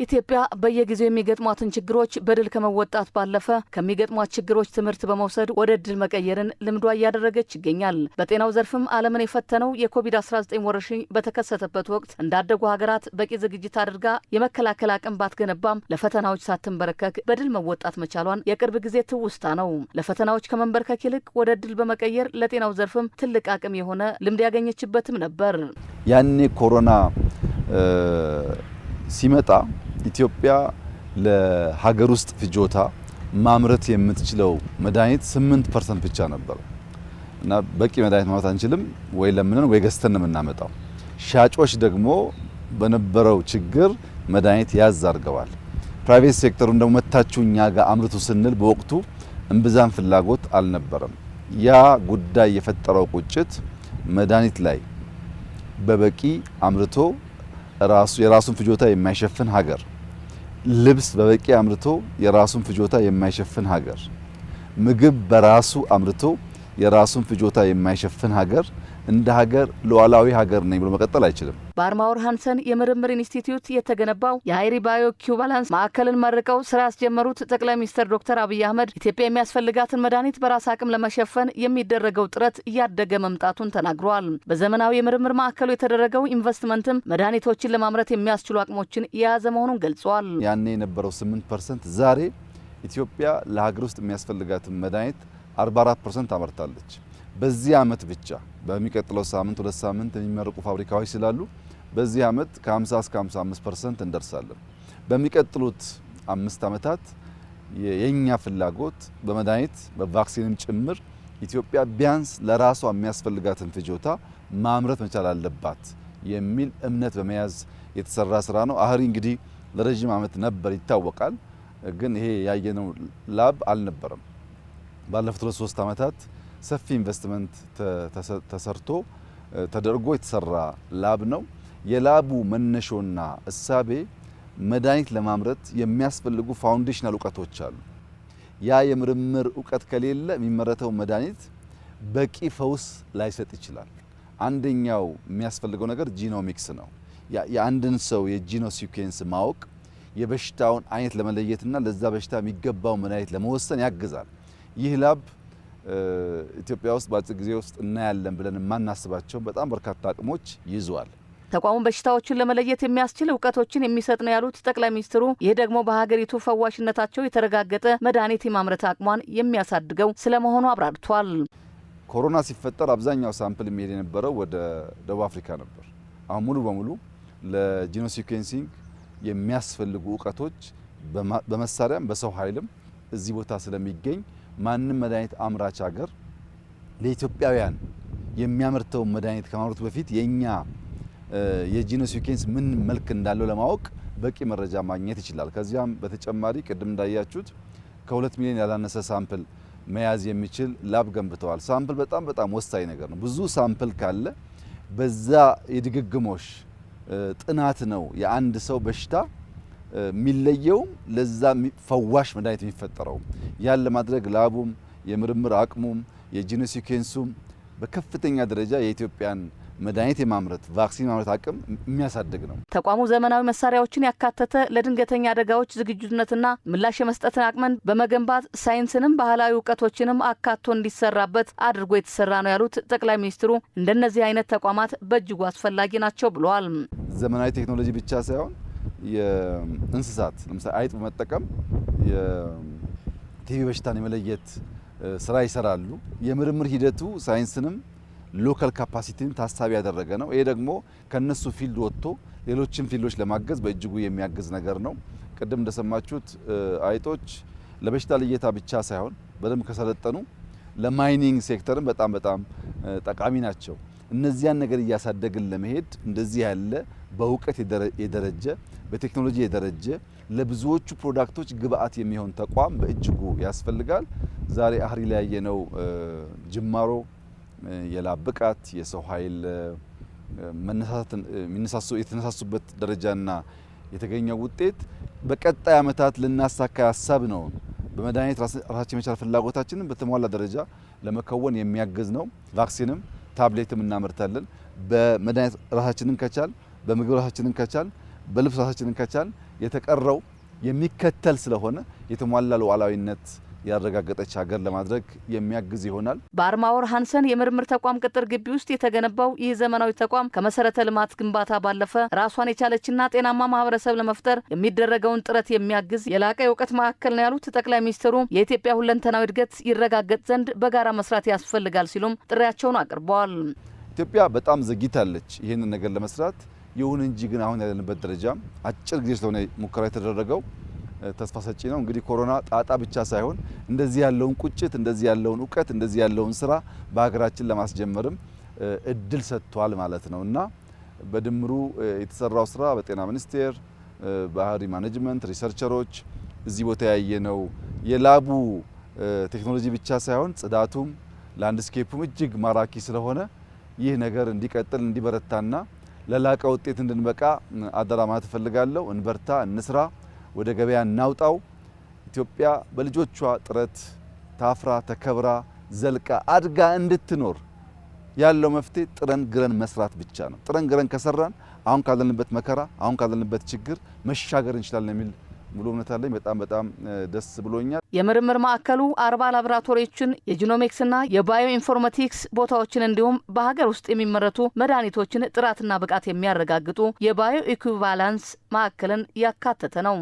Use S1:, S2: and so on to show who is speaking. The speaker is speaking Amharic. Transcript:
S1: ኢትዮጵያ በየጊዜው የሚገጥሟትን ችግሮች በድል ከመወጣት ባለፈ ከሚገጥሟት ችግሮች ትምህርት በመውሰድ ወደ ድል መቀየርን ልምዷ እያደረገች ይገኛል። በጤናው ዘርፍም ዓለምን የፈተነው የኮቪድ-19 ወረርሽኝ በተከሰተበት ወቅት እንዳደጉ ሀገራት በቂ ዝግጅት አድርጋ የመከላከል አቅም ባትገነባም ለፈተናዎች ሳትንበረከክ በድል መወጣት መቻሏን የቅርብ ጊዜ ትውስታ ነው። ለፈተናዎች ከመንበርከክ ይልቅ ወደ ድል በመቀየር ለጤናው ዘርፍም ትልቅ አቅም የሆነ ልምድ ያገኘችበትም ነበር።
S2: ያኔ ኮሮና ሲመጣ ኢትዮጵያ ለሀገር ውስጥ ፍጆታ ማምረት የምትችለው መድኃኒት 8% ብቻ ነበር እና በቂ መድኃኒት ማምረት አንችልም፣ ወይ ለምንን ወይ ገዝተን የምናመጣው። ሻጮች ደግሞ በነበረው ችግር መድኃኒት ያዝ አድርገዋል። ፕራይቬት ሴክተሩን ደግሞ መታችሁ እኛ ጋር አምርቱ ስንል በወቅቱ እምብዛም ፍላጎት አልነበረም። ያ ጉዳይ የፈጠረው ቁጭት መድኃኒት ላይ በበቂ አምርቶ የራሱን ፍጆታ የማይሸፍን ሀገር፣ ልብስ በበቂ አምርቶ የራሱን ፍጆታ የማይሸፍን ሀገር፣ ምግብ በራሱ አምርቶ የራሱን ፍጆታ የማይሸፍን ሀገር እንደ ሀገር ሉዓላዊ ሀገር ነኝ ብሎ መቀጠል አይችልም።
S1: በአርማወር ሃንሰን የምርምር ኢንስቲትዩት የተገነባው የሃይሪ ባዮ ኢኩቫለንስ ማዕከልን መርቀው ስራ ያስጀመሩት ጠቅላይ ሚኒስትር ዶክተር አብይ አህመድ ኢትዮጵያ የሚያስፈልጋትን መድኃኒት በራስ አቅም ለመሸፈን የሚደረገው ጥረት እያደገ መምጣቱን ተናግረዋል። በዘመናዊ የምርምር ማዕከሉ የተደረገው ኢንቨስትመንትም መድኃኒቶችን ለማምረት የሚያስችሉ አቅሞችን የያዘ መሆኑን ገልጸዋል።
S2: ያኔ የነበረው 8% ዛሬ ኢትዮጵያ ለሀገር ውስጥ የሚያስፈልጋትን መድኃኒት 44% አመርታለች። በዚህ አመት ብቻ በሚቀጥለው ሳምንት 2 ሳምንት የሚመረቁ ፋብሪካዎች ስላሉ በዚህ አመት ከ50 እስከ 55% እንደርሳለን። በሚቀጥሉት 5 አመታት የኛ ፍላጎት በመድኃኒት በቫክሲንም ጭምር ኢትዮጵያ ቢያንስ ለራሷ የሚያስፈልጋትን ፍጆታ ማምረት መቻል አለባት የሚል እምነት በመያዝ የተሰራ ስራ ነው። አህሪ እንግዲህ ለረጅም አመት ነበር ይታወቃል፣ ግን ይሄ ያየነው ላብ አልነበረም። ባለፉት 3 አመታት ሰፊ ኢንቨስትመንት ተሰርቶ ተደርጎ የተሰራ ላብ ነው። የላቡ መነሾና እሳቤ መድኃኒት ለማምረት የሚያስፈልጉ ፋውንዴሽናል እውቀቶች አሉ። ያ የምርምር እውቀት ከሌለ የሚመረተው መድኃኒት በቂ ፈውስ ላይሰጥ ይችላል። አንደኛው የሚያስፈልገው ነገር ጂኖሚክስ ነው። የአንድን ሰው የጂኖ ሲኩዌንስ ማወቅ የበሽታውን አይነት ለመለየትና ለዛ በሽታ የሚገባው መድኃኒት ለመወሰን ያግዛል። ይህ ላብ ኢትዮጵያ ውስጥ በአጭር ጊዜ ውስጥ እናያለን ብለን የማናስባቸው በጣም በርካታ አቅሞች ይዟል።
S1: ተቋሙ በሽታዎችን ለመለየት የሚያስችል እውቀቶችን የሚሰጥ ነው ያሉት ጠቅላይ ሚኒስትሩ፣ ይህ ደግሞ በሀገሪቱ ፈዋሽነታቸው የተረጋገጠ መድኃኒት የማምረት አቅሟን የሚያሳድገው ስለመሆኑ አብራርቷል።
S2: ኮሮና ሲፈጠር አብዛኛው ሳምፕል የሚሄድ የነበረው ወደ ደቡብ አፍሪካ ነበር። አሁን ሙሉ በሙሉ ለጂኖ ሲኩዌንሲንግ የሚያስፈልጉ እውቀቶች በመሳሪያም በሰው ኃይልም እዚህ ቦታ ስለሚገኝ ማንም መድኃኒት አምራች ሀገር ለኢትዮጵያውያን የሚያመርተው መድኃኒት ከማምረቱ በፊት የኛ የጂኖ ሲኩዌንስ ምን መልክ እንዳለው ለማወቅ በቂ መረጃ ማግኘት ይችላል። ከዚያም በተጨማሪ ቅድም እንዳያችሁት ከ2 ሚሊዮን ያላነሰ ሳምፕል መያዝ የሚችል ላብ ገንብተዋል። ሳምፕል በጣም ወሳኝ ነገር ነው። ብዙ ሳምፕል ካለ በዛ የድግግሞሽ ጥናት ነው የአንድ ሰው በሽታ የሚለየውም ለዛ ፈዋሽ መድኃኒት የሚፈጠረው። ያን ለማድረግ ላቡም የምርምር አቅሙም የጂኖ ሲኩዌንሱም በከፍተኛ ደረጃ የኢትዮጵያን መድኃኒት የማምረት ቫክሲን ማምረት አቅም የሚያሳድግ ነው።
S1: ተቋሙ ዘመናዊ መሳሪያዎችን ያካተተ ለድንገተኛ አደጋዎች ዝግጁነትና ምላሽ የመስጠትን አቅምን በመገንባት ሳይንስንም ባህላዊ እውቀቶችንም አካቶ እንዲሰራበት አድርጎ የተሰራ ነው ያሉት ጠቅላይ ሚኒስትሩ እንደነዚህ አይነት ተቋማት በእጅጉ አስፈላጊ ናቸው ብለዋል።
S2: ዘመናዊ ቴክኖሎጂ ብቻ ሳይሆን የእንስሳት ለምሳሌ አይጥ በመጠቀም የቲቪ በሽታን የመለየት ስራ ይሰራሉ። የምርምር ሂደቱ ሳይንስንም ሎካል ካፓሲቲን ታሳቢ ያደረገ ነው። ይሄ ደግሞ ከነሱ ፊልድ ወጥቶ ሌሎችን ፊልዶች ለማገዝ በእጅጉ የሚያግዝ ነገር ነው። ቅድም እንደሰማችሁት አይጦች ለበሽታ ልየታ ብቻ ሳይሆን በደንብ ከሰለጠኑ ለማይኒንግ ሴክተርም በጣም ጠቃሚ ናቸው። እነዚያን ነገር እያሳደግን ለመሄድ እንደዚህ ያለ በእውቀት የደረጀ በቴክኖሎጂ የደረጀ ለብዙዎቹ ፕሮዳክቶች ግብአት የሚሆን ተቋም በእጅጉ ያስፈልጋል። ዛሬ አህሪ ላይ ያየነው ጅማሮ የላብ ብቃት የሰው ኃይል የተነሳሱበት ደረጃና የተገኘው ውጤት በቀጣይ ዓመታት ልናሳካ ያሳብ ነው። በመድኃኒት ራሳችን የመቻል ፍላጎታችንን በተሟላ ደረጃ ለመከወን የሚያግዝ ነው። ቫክሲንም ታብሌትም እናመርታለን። በመድኃኒት ራሳችንን ከቻል በምግብ ራሳችንን ከቻል በልብስ ራሳችንን ከቻልን የተቀረው የሚከተል ስለሆነ የተሟላ ሉዓላዊነት ያረጋገጠች ሀገር ለማድረግ የሚያግዝ ይሆናል።
S1: በአርማወር ሃንሰን የምርምር ተቋም ቅጥር ግቢ ውስጥ የተገነባው ይህ ዘመናዊ ተቋም ከመሰረተ ልማት ግንባታ ባለፈ ራሷን የቻለችና ጤናማ ማህበረሰብ ለመፍጠር የሚደረገውን ጥረት የሚያግዝ የላቀ የእውቀት ማዕከል ነው ያሉት ጠቅላይ ሚኒስትሩ የኢትዮጵያ ሁለንተናዊ እድገት ይረጋገጥ ዘንድ በጋራ መስራት ያስፈልጋል ሲሉም ጥሪያቸውን አቅርበዋል።
S2: ኢትዮጵያ በጣም ዘግይታለች ይህንን ነገር ለመስራት። ይሁን እንጂ ግን አሁን ያለንበት ደረጃ አጭር ጊዜ ስለሆነ ሙከራ የተደረገው ተስፋ ሰጪ ነው። እንግዲህ ኮሮና ጣጣ ብቻ ሳይሆን እንደዚህ ያለውን ቁጭት፣ እንደዚህ ያለውን እውቀት፣ እንደዚህ ያለውን ስራ በሀገራችን ለማስጀመርም እድል ሰጥቷል ማለት ነው እና በድምሩ የተሰራው ስራ በጤና ሚኒስቴር፣ ባህሪ ማኔጅመንት፣ ሪሰርቸሮች እዚህ ቦታ ያየነው የላቡ ቴክኖሎጂ ብቻ ሳይሆን ጽዳቱም ላንድስኬፑም እጅግ ማራኪ ስለሆነ ይህ ነገር እንዲቀጥል እንዲበረታና ለላቀ ውጤት እንድንበቃ አደራ ማለት እፈልጋለሁ። እንበርታ፣ እንስራ፣ ወደ ገበያ እናውጣው። ኢትዮጵያ በልጆቿ ጥረት ታፍራ ተከብራ ዘልቃ አድጋ እንድትኖር ያለው መፍትሄ ጥረን ግረን መስራት ብቻ ነው። ጥረን ግረን ከሰራን አሁን ካለንበት መከራ፣ አሁን ካለንበት ችግር መሻገር እንችላለን የሚል ሙሉ እምነት አለኝ። በጣም ደስ ብሎኛል።
S1: የምርምር ማዕከሉ 40 ላቦራቶሪዎችን የጂኖሚክስና የባዮ ኢንፎርማቲክስ ቦታዎችን እንዲሁም በሀገር ውስጥ የሚመረቱ መድኃኒቶችን ጥራትና ብቃት የሚያረጋግጡ የባዮ ኢኩቫላንስ ማዕከልን ያካተተ ነው።